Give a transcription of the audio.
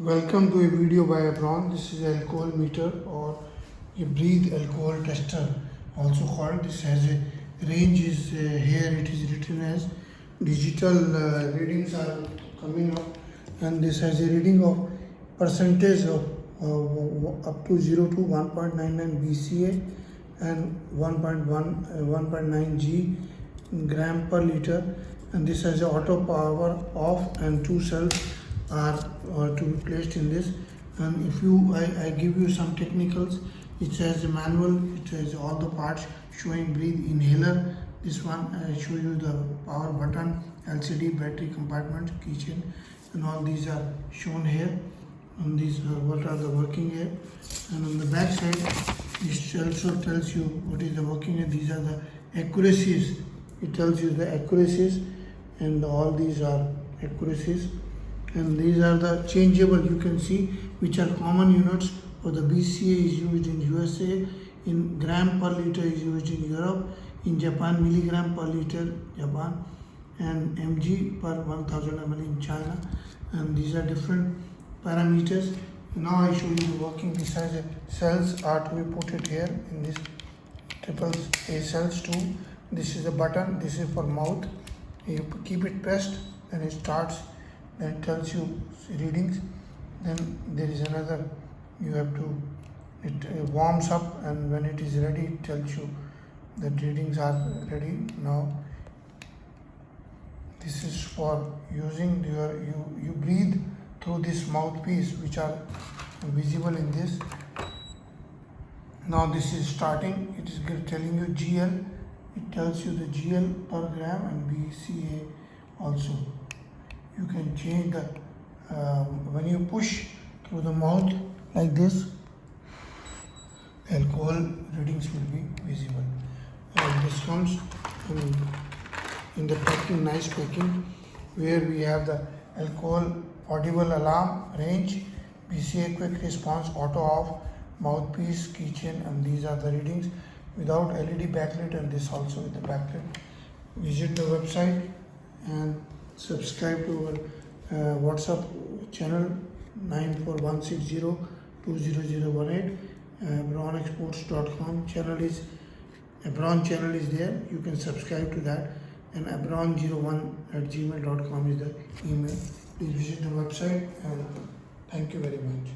Welcome to a video by Abron. This is alcohol meter or a breathe alcohol tester, also called. This has a range is here. It is written as digital readings are coming up, and this has a reading of percentage of up to 0 to 1.99 BCA and 1.9 G gram per liter, and this has a auto power off and two cells are to be placed in this. And if you I give you some technicals. It says a manual, it has all the parts showing breathe inhaler. This one I show you the power button, LCD, battery compartment, keychain, and all these are shown here. And these what are the working here. And on the back side this also tells you what is the working here. These are the accuracies. It tells you the accuracies, and all these are accuracies. And these are the changeable, you can see, which are common units. For the BCA is used in USA, in gram per liter is used in Europe, in Japan milligram per liter Japan, and mg per 1000 ml in China. And these are different parameters. Now I show you the working. This has a cells are to be put it here in this triple A cells too. This is a button, this is for mouth. You keep it pressed, then it starts. Then it tells you readings. Then there is another, you have to, it warms up, and when it is ready it tells you that readings are ready. Now this is for using your you breathe through this mouthpiece, which are visible in this. Now this is starting, it is telling you GL, it tells you the GL per gram, and BCA also. You can change the when you push through the mouth like this, alcohol readings will be visible. And this comes in the packing, nice packing, where we have the alcohol audible alarm range, BCA quick response, auto off, mouthpiece, keychain, and these are the readings without LED backlit, and this also with the backlit. Visit the website and subscribe to our WhatsApp channel 94160200018. abronexports.com channel is Abron channel is there. You can subscribe to that, and abron01@gmail.com is the email. Please visit the website, and thank you very much.